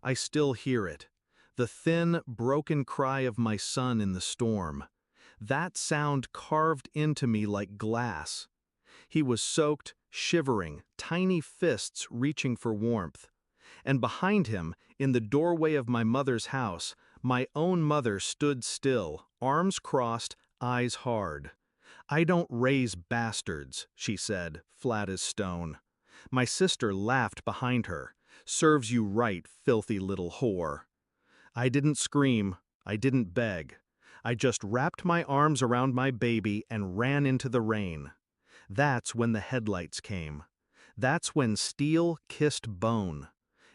I still hear it. The thin, broken cry of my son in the storm. That sound carved into me like glass. He was soaked, shivering, tiny fists reaching for warmth. And behind him, in the doorway of my mother's house, my own mother stood still, arms crossed, eyes hard. "I don't raise bastards," she said, flat as stone. My sister laughed behind her. "Serves you right, filthy little whore." I didn't scream, I didn't beg. I just wrapped my arms around my baby and ran into the rain. That's when the headlights came. That's when steel kissed bone.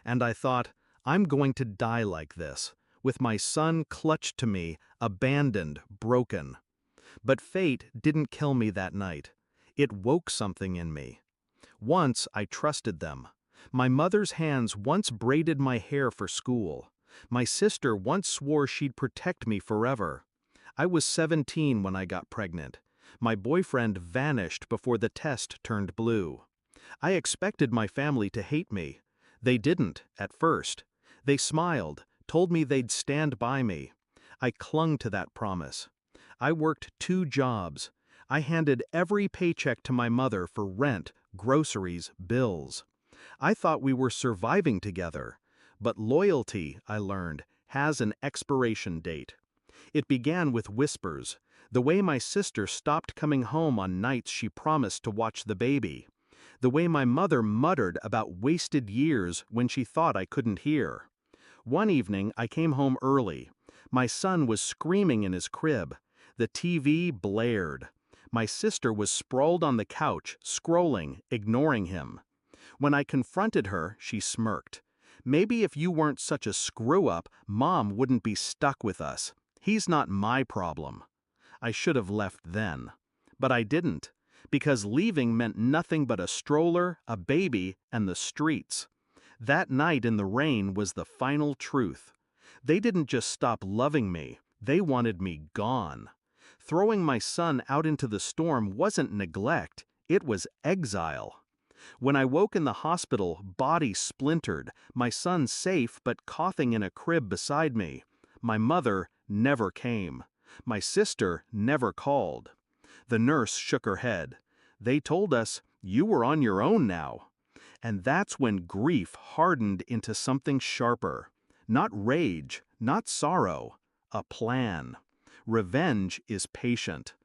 And I thought, I'm going to die like this, with my son clutched to me, abandoned, broken. But fate didn't kill me that night. It woke something in me. Once I trusted them. My mother's hands once braided my hair for school. My sister once swore she'd protect me forever. I was 17 when I got pregnant. My boyfriend vanished before the test turned blue. I expected my family to hate me. They didn't, at first. They smiled, told me they'd stand by me. I clung to that promise. I worked 2 jobs. I handed every paycheck to my mother for rent, groceries, bills. I thought we were surviving together. But loyalty, I learned, has an expiration date. It began with whispers, the way my sister stopped coming home on nights she promised to watch the baby. The way my mother muttered about wasted years when she thought I couldn't hear. One evening, I came home early. My son was screaming in his crib. The TV blared. My sister was sprawled on the couch, scrolling, ignoring him. When I confronted her, she smirked. "Maybe if you weren't such a screw-up, Mom wouldn't be stuck with us. He's not my problem." I should have left then. But I didn't, because leaving meant nothing but a stroller, a baby, and the streets. That night in the rain was the final truth. They didn't just stop loving me, they wanted me gone. Throwing my son out into the storm wasn't neglect, it was exile. When I woke in the hospital, body splintered, my son safe but coughing in a crib beside me. My mother never came. My sister never called. The nurse shook her head. "They told us, you were on your own now." And that's when grief hardened into something sharper. Not rage, not sorrow, a plan. Revenge is patient.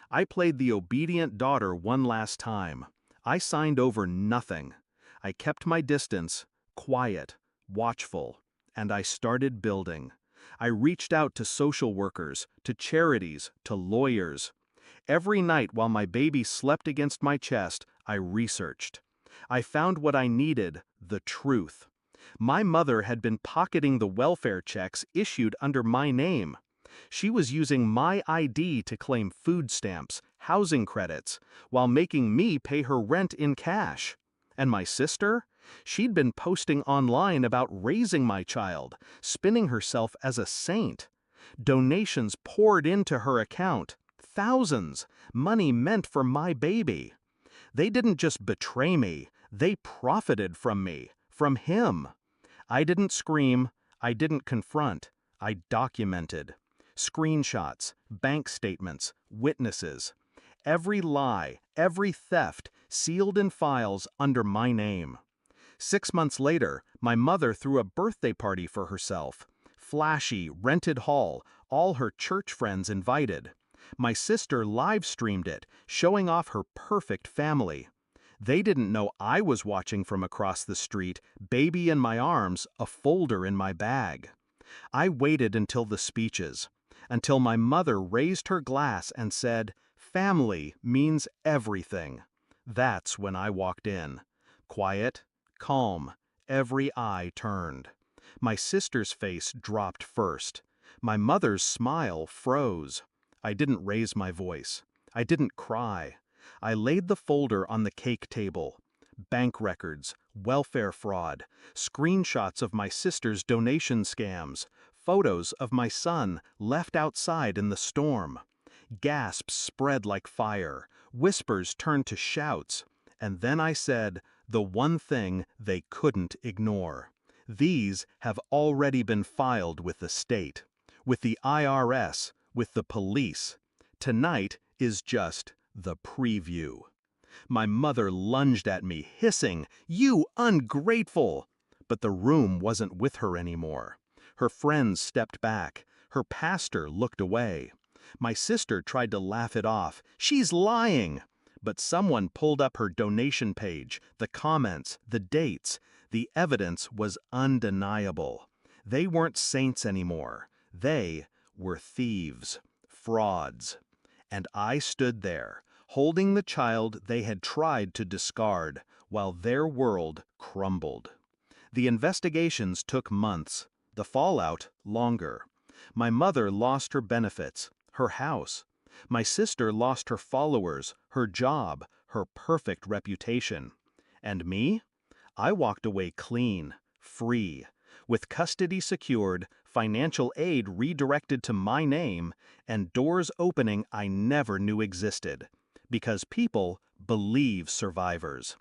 I played the obedient daughter one last time. I signed over nothing. I kept my distance, quiet, watchful, and I started building. I reached out to social workers, to charities, to lawyers. Every night while my baby slept against my chest, I researched. I found what I needed, the truth. My mother had been pocketing the welfare checks issued under my name. She was using my ID to claim food stamps, housing credits, while making me pay her rent in cash. And my sister? She'd been posting online about raising my child, spinning herself as a saint. Donations poured into her account, thousands, money meant for my baby. They didn't just betray me, they profited from me, from him. I didn't scream, I didn't confront, I documented. Screenshots, bank statements, witnesses. Every lie, every theft, sealed in files under my name. 6 months later, my mother threw a birthday party for herself. Flashy, rented hall, all her church friends invited. My sister live-streamed it, showing off her perfect family. They didn't know I was watching from across the street, baby in my arms, a folder in my bag. I waited until the speeches, until my mother raised her glass and said, "Family means everything." That's when I walked in. Quiet, calm, every eye turned. My sister's face dropped first. My mother's smile froze. I didn't raise my voice. I didn't cry. I laid the folder on the cake table. Bank records, welfare fraud, screenshots of my sister's donation scams, photos of my son left outside in the storm. Gasps spread like fire, whispers turned to shouts, and then I said the one thing they couldn't ignore. These have already been filed with the state, with the IRS, with the police. Tonight is just the preview. My mother lunged at me, hissing, "You ungrateful!" But the room wasn't with her anymore. Her friends stepped back. Her pastor looked away. My sister tried to laugh it off. "She's lying!" But someone pulled up her donation page, the comments, the dates. The evidence was undeniable. They weren't saints anymore. They were thieves, frauds. And I stood there, holding the child they had tried to discard, while their world crumbled. The investigations took months, the fallout longer. My mother lost her benefits, her house. My sister lost her followers, her job, her perfect reputation. And me? I walked away clean, free, with custody secured, financial aid redirected to my name, and doors opening I never knew existed. Because people believe survivors,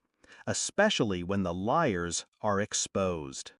especially when the liars are exposed.